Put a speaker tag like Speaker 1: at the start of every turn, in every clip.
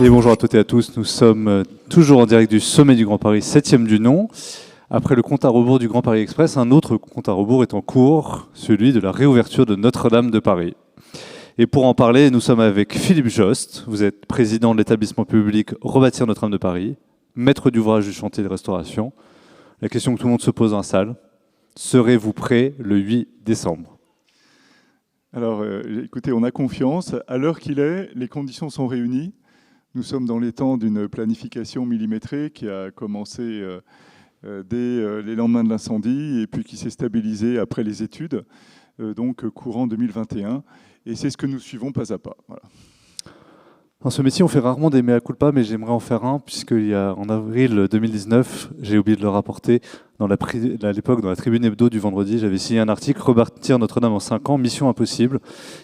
Speaker 1: Et bonjour à toutes et à tous, nous sommes toujours en direct du sommet du Grand Paris, 7e du nom. Après le compte à rebours du Grand Paris Express, un autre compte à rebours est en cours, celui de la réouverture de Notre-Dame de Paris. Et pour en parler, nous sommes avec Philippe Jost, vous êtes président de l'établissement public Rebâtir Notre-Dame de Paris, maître d'ouvrage du chantier de restauration. La question que tout le monde se pose en salle, serez-vous prêt le 8 décembre ?
Speaker 2: Alors, écoutez, on a confiance. À l'heure qu'il est, les conditions sont réunies. Nous sommes dans les temps d'une planification millimétrée qui a commencé dès les lendemains de l'incendie et puis qui s'est stabilisée après les études, donc courant 2021. Et c'est ce que nous suivons pas à pas. Voilà.
Speaker 1: Dans ce métier, on fait rarement des mea culpa, mais j'aimerais en faire un, en avril 2019, j'ai oublié de le rapporter, à l'époque, dans la Tribune Hebdo du vendredi, j'avais signé un article « Rebâtir Notre-Dame en 5 ans, mission impossible ».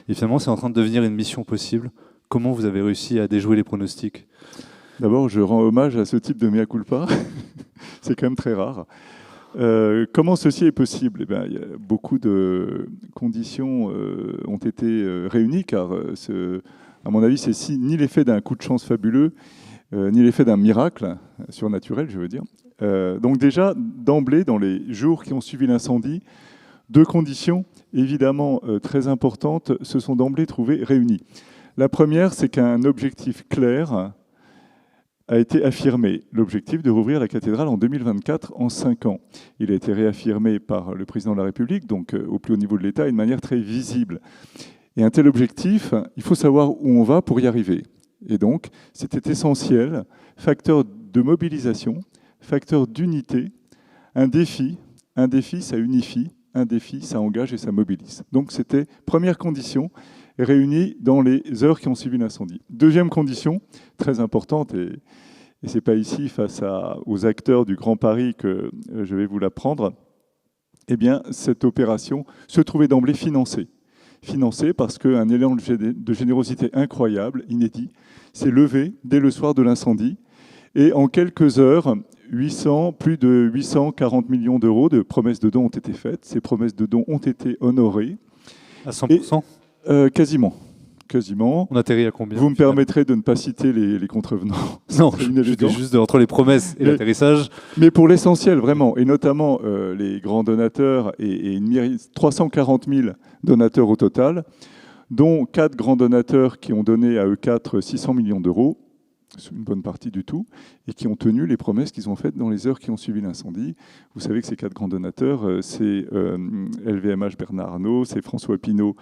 Speaker 1: Et finalement, c'est en train de devenir une mission possible. Comment vous avez réussi à déjouer les pronostics ?
Speaker 2: D'abord, je rends hommage à ce type de mea culpa. C'est quand même très rare. Comment ceci est possible ? Eh bien, beaucoup de conditions ont été réunies, car à mon avis, c'est ni l'effet d'un coup de chance fabuleux, ni l'effet d'un miracle surnaturel, je veux dire. Donc déjà, d'emblée, dans les jours qui ont suivi l'incendie, deux conditions évidemment très importantes se sont d'emblée trouvées réunies. La première, c'est qu'un objectif clair a été affirmé, l'objectif de rouvrir la cathédrale en 2024 en 5 ans. Il a été réaffirmé par le président de la République, donc au plus haut niveau de l'État, et de manière très visible. Et un tel objectif, il faut savoir où on va pour y arriver. Et donc, c'était essentiel, facteur de mobilisation, facteur d'unité, un défi, ça unifie, un défi, ça engage et ça mobilise. Donc c'était première condition, réunie dans les heures qui ont suivi l'incendie. Deuxième condition, très importante, et ce n'est pas ici face aux acteurs du Grand Paris que je vais vous l'apprendre, eh bien, cette opération se trouvait d'emblée financée. Financée parce qu'un élan de générosité incroyable, inédit, s'est levé dès le soir de l'incendie. Et en quelques heures, plus de 840 millions d'euros de promesses de dons ont été faites. Ces promesses de dons ont été honorées.
Speaker 1: À 100% ?
Speaker 2: Quasiment.
Speaker 1: On atterrit à combien ?
Speaker 2: Vous me permettrez de ne pas citer les contrevenants.
Speaker 1: Non, je dis juste entre les promesses et l'atterrissage.
Speaker 2: Mais pour l'essentiel, vraiment, et notamment les grands donateurs, et 340 000 donateurs au total, dont 4 grands donateurs qui ont donné à eux 4 600 millions d'euros, une bonne partie du tout, et qui ont tenu les promesses qu'ils ont faites dans les heures qui ont suivi l'incendie. Vous savez que ces 4 grands donateurs, c'est LVMH Bernard Arnault, c'est François Pinault,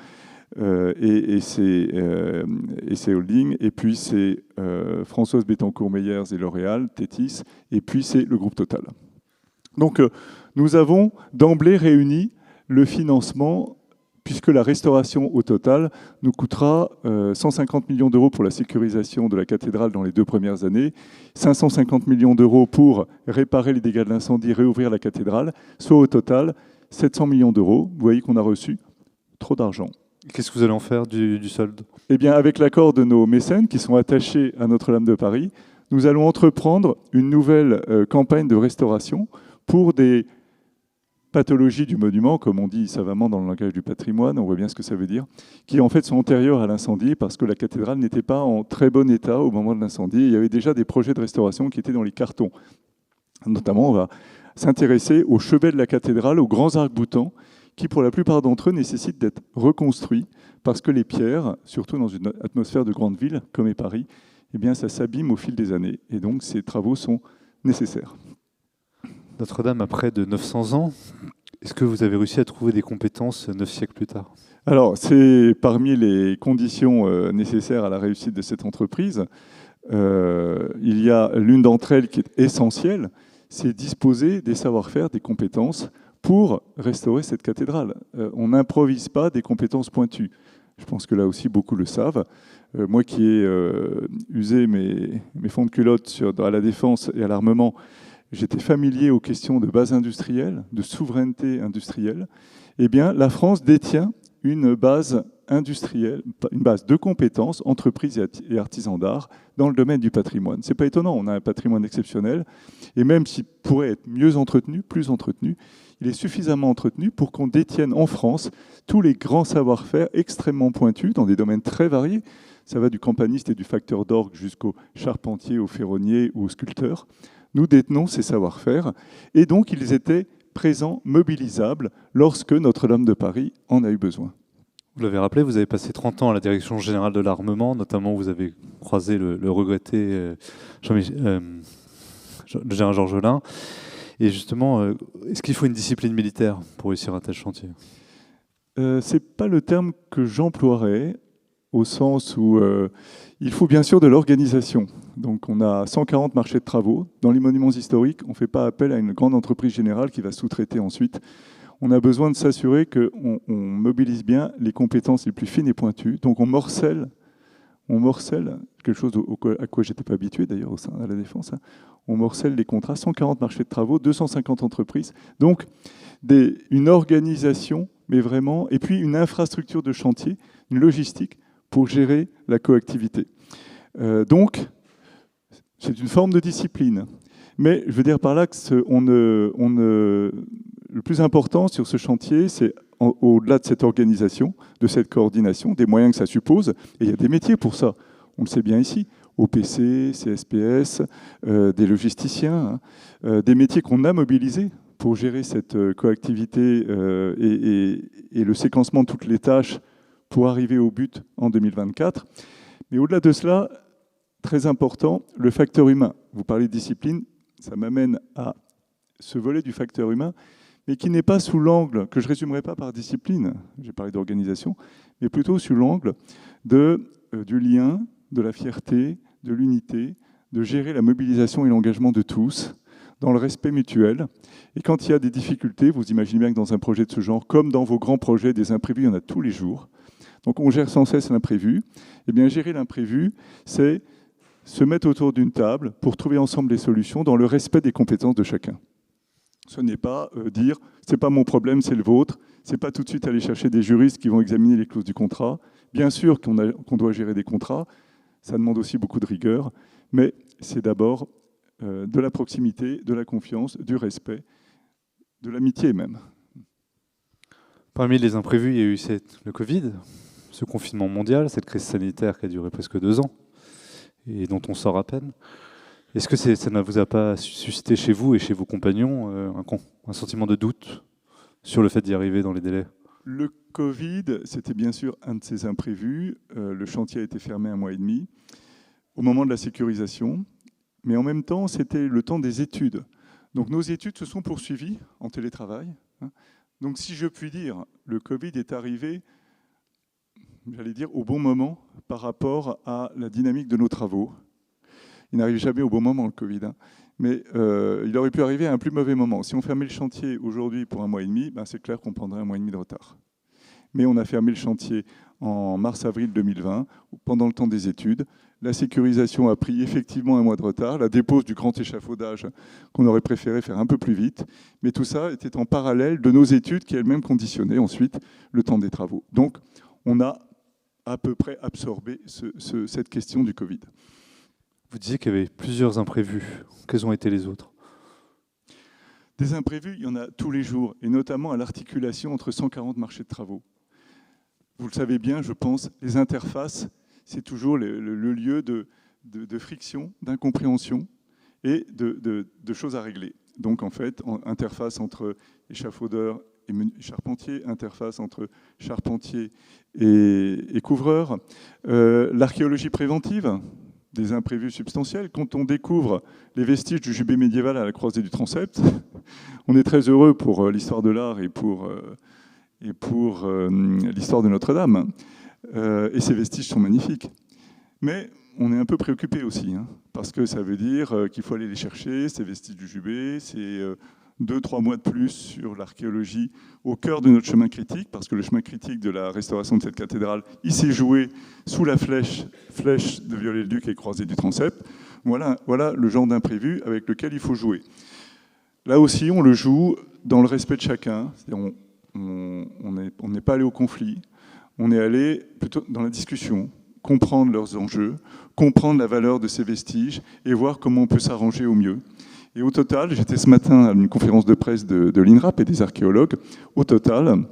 Speaker 2: et c'est Holding, et puis c'est Françoise Bettencourt-Meyers et L'Oréal, Tétis, et puis c'est le groupe Total. Donc nous avons d'emblée réuni le financement, puisque la restauration au total nous coûtera 150 millions d'euros pour la sécurisation de la cathédrale dans les 2 premières années, 550 millions d'euros pour réparer les dégâts de l'incendie, réouvrir la cathédrale, soit au total 700 millions d'euros. Vous voyez qu'on a reçu trop d'argent.
Speaker 1: Qu'est-ce que vous allez en faire du solde ?
Speaker 2: Eh bien, avec l'accord de nos mécènes qui sont attachés à Notre-Dame de Paris, nous allons entreprendre une nouvelle campagne de restauration pour des pathologies du monument, comme on dit savamment dans le langage du patrimoine, on voit bien ce que ça veut dire, qui en fait sont antérieures à l'incendie parce que la cathédrale n'était pas en très bon état au moment de l'incendie. Il y avait déjà des projets de restauration qui étaient dans les cartons. Notamment, on va s'intéresser au chevet de la cathédrale, aux grands arcs-boutants, qui pour la plupart d'entre eux nécessitent d'être reconstruits parce que les pierres, surtout dans une atmosphère de grande ville comme est Paris, eh bien ça s'abîme au fil des années et donc ces travaux sont nécessaires.
Speaker 1: Notre-Dame a près de 900 ans. Est-ce que vous avez réussi à trouver des compétences 9 siècles plus tard ?
Speaker 2: Alors c'est parmi les conditions nécessaires à la réussite de cette entreprise. Il y a l'une d'entre elles qui est essentielle, c'est disposer des savoir-faire, des compétences pour restaurer cette cathédrale. On n'improvise pas des compétences pointues. Je pense que là aussi, beaucoup le savent. Moi qui ai usé mes fonds de culotte à la défense et à l'armement, j'étais familier aux questions de base industrielle, de souveraineté industrielle. Eh bien, la France détient une base industrielle, une base de compétences, entreprises et artisans d'art dans le domaine du patrimoine. Ce n'est pas étonnant, on a un patrimoine exceptionnel, et même s'il pourrait être mieux entretenu, plus entretenu, il est suffisamment entretenu pour qu'on détienne en France tous les grands savoir-faire extrêmement pointus dans des domaines très variés. Ça va du campaniste et du facteur d'orgue jusqu'au charpentier, au ferronnier ou au sculpteur. Nous détenons ces savoir-faire, et donc ils étaient présents, mobilisables, lorsque Notre-Dame de Paris en a eu besoin.
Speaker 1: Vous l'avez rappelé, vous avez passé 30 ans à la Direction générale de l'armement, notamment vous avez croisé le regretté le général Georges Lain. Et justement, est-ce qu'il faut une discipline militaire pour réussir un tel chantier ?
Speaker 2: Ce n'est pas le terme que j'emploierais, au sens où il faut bien sûr de l'organisation. Donc on a 140 marchés de travaux. Dans les monuments historiques, on ne fait pas appel à une grande entreprise générale qui va sous-traiter ensuite. On a besoin de s'assurer qu'on mobilise bien les compétences les plus fines et pointues. Donc on morcelle quelque chose à quoi je n'étais pas habitué d'ailleurs au sein de la Défense. On morcelle les contrats, 140 marchés de travaux, 250 entreprises. Donc une organisation, mais vraiment, et puis une infrastructure de chantier, une logistique pour gérer la coactivité. Donc, c'est une forme de discipline. Mais je veux dire par là que le plus important sur ce chantier, c'est au-delà de cette organisation, de cette coordination, des moyens que ça suppose, et il y a des métiers pour ça, on le sait bien ici, OPC, CSPS, des logisticiens, des métiers qu'on a mobilisés pour gérer cette coactivité et le séquencement de toutes les tâches pour arriver au but en 2024. Mais au-delà de cela, très important, le facteur humain. Vous parlez de discipline, ça m'amène à ce volet du facteur humain, mais qui n'est pas sous l'angle, que je ne résumerai pas par discipline, j'ai parlé d'organisation, mais plutôt sous l'angle du lien, de la fierté, de l'unité, de gérer la mobilisation et l'engagement de tous, dans le respect mutuel. Et quand il y a des difficultés, vous imaginez bien que dans un projet de ce genre, comme dans vos grands projets, des imprévus, il y en a tous les jours. Donc on gère sans cesse l'imprévu. Eh bien, gérer l'imprévu, c'est se mettre autour d'une table pour trouver ensemble des solutions dans le respect des compétences de chacun. Ce n'est pas dire « c'est pas mon problème, c'est le vôtre », c'est pas tout de suite aller chercher des juristes qui vont examiner les clauses du contrat. Bien sûr qu'on doit gérer des contrats, ça demande aussi beaucoup de rigueur, mais c'est d'abord de la proximité, de la confiance, du respect, de l'amitié même.
Speaker 1: Parmi les imprévus, il y a eu le Covid, ce confinement mondial, cette crise sanitaire qui a duré presque 2 ans et dont on sort à peine. Est-ce que ça ne vous a pas suscité chez vous et chez vos compagnons un sentiment de doute sur le fait d'y arriver dans les délais ?
Speaker 2: Le Covid, c'était bien sûr un de ces imprévus. Le chantier a été fermé 1 mois et demi au moment de la sécurisation, mais en même temps, c'était le temps des études. Donc nos études se sont poursuivies en télétravail. Donc si je puis dire, le Covid est arrivé, j'allais dire, au bon moment par rapport à la dynamique de nos travaux. Il n'arrive jamais au bon moment, le Covid, mais il aurait pu arriver à un plus mauvais moment. Si on fermait le chantier aujourd'hui pour 1 mois et demi, c'est clair qu'on prendrait 1 mois et demi de retard. Mais on a fermé le chantier en mars-avril 2020, pendant le temps des études. La sécurisation a pris effectivement 1 mois de retard, la dépose du grand échafaudage qu'on aurait préféré faire un peu plus vite, mais tout ça était en parallèle de nos études qui elles-mêmes conditionnaient ensuite le temps des travaux. Donc on a à peu près absorbé cette question du Covid.
Speaker 1: Vous disiez qu'il y avait plusieurs imprévus. Quels ont été les autres ?
Speaker 2: Des imprévus, il y en a tous les jours, et notamment à l'articulation entre 140 marchés de travaux. Vous le savez bien, je pense, les interfaces, c'est toujours le lieu de friction, d'incompréhension et de choses à régler. Donc en fait, interface entre échafaudeurs et charpentiers, interface entre charpentiers et couvreurs, l'archéologie préventive, des imprévus substantiels. Quand on découvre les vestiges du jubé médiéval à la croisée du transept, on est très heureux pour l'histoire de l'art et pour l'histoire de Notre-Dame. Et ces vestiges sont magnifiques. Mais on est un peu préoccupé aussi, parce que ça veut dire qu'il faut aller les chercher, ces vestiges du jubé, c'est 2-3 mois de plus sur l'archéologie au cœur de notre chemin critique, parce que le chemin critique de la restauration de cette cathédrale, il s'est joué sous la flèche de Viollet-le-Duc et croisée du transept. Voilà le genre d'imprévu avec lequel il faut jouer. Là aussi, on le joue dans le respect de chacun. C'est-à-dire on n'est pas allé au conflit, On est allé plutôt dans la discussion, comprendre leurs enjeux, comprendre la valeur de ces vestiges et voir comment on peut s'arranger au mieux. Et au total, j'étais ce matin à une conférence de presse de l'INRAP et des archéologues, au total,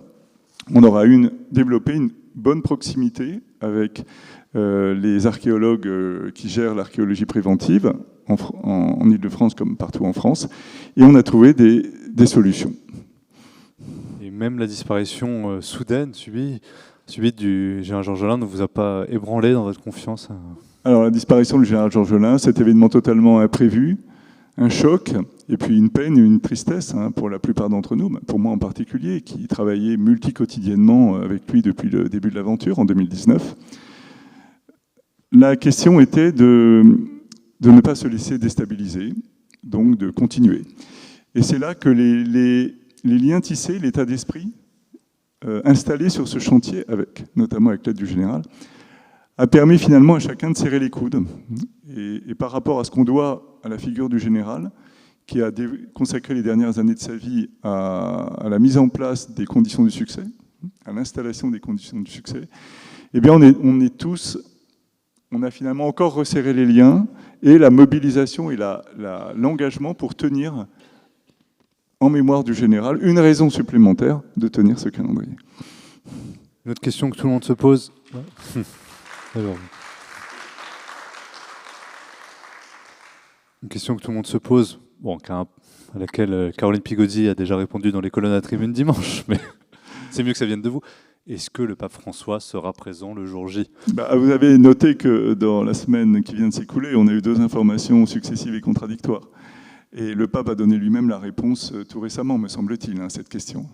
Speaker 2: on aura développé une bonne proximité avec les archéologues qui gèrent l'archéologie préventive en Ile-de-France comme partout en France, et on a trouvé des solutions.
Speaker 1: Et même la disparition soudaine subite du général Georges Lain ne vous a pas ébranlé dans votre confiance?
Speaker 2: Alors la disparition du général Georges Lain, cet événement totalement imprévu, un choc, et puis une peine et une tristesse pour la plupart d'entre nous, pour moi en particulier, qui travaillait multi-quotidiennement avec lui depuis le début de l'aventure, en 2019. La question était de ne pas se laisser déstabiliser, donc de continuer. Et c'est là que les liens tissés, l'état d'esprit installé sur ce chantier, notamment avec l'aide du général, a permis finalement à chacun de serrer les coudes. Et par rapport à ce qu'on doit à la figure du général, qui a consacré les dernières années de sa vie à la mise en place des conditions du succès, à l'installation des conditions du succès, eh bien on a finalement encore resserré les liens et la mobilisation et l'engagement pour tenir en mémoire du général une raison supplémentaire de tenir ce calendrier.
Speaker 1: Une autre question que tout le monde se pose. Alors. Une question que tout le monde se pose, à laquelle Caroline Pigozzi a déjà répondu dans les colonnes à la Tribune dimanche, mais c'est mieux que ça vienne de vous. Est-ce que le pape François sera présent le jour J?
Speaker 2: Vous avez noté que dans la semaine qui vient de s'écouler, on a eu 2 informations successives et contradictoires. Et le pape a donné lui-même la réponse tout récemment, me semble-t-il, à cette question.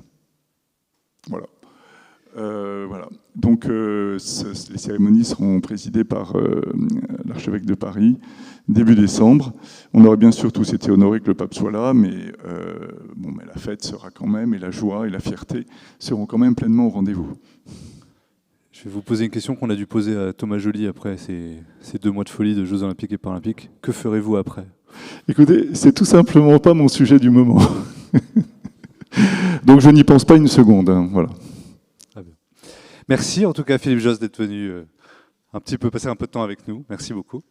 Speaker 2: Voilà. Donc, les cérémonies seront présidées par l'archevêque de Paris, début décembre. On aurait bien sûr tous été honorés que le pape soit là, mais la fête sera quand même, et la joie et la fierté seront quand même pleinement au rendez-vous.
Speaker 1: Je vais vous poser une question qu'on a dû poser à Thomas Joly après ces 2 mois de folie de Jeux Olympiques et Paralympiques. Que ferez-vous après?
Speaker 2: Écoutez, c'est tout simplement pas mon sujet du moment. Donc je n'y pense pas une seconde. Voilà.
Speaker 1: Merci en tout cas Philippe Josse d'être venu passer un peu de temps avec nous. Merci beaucoup.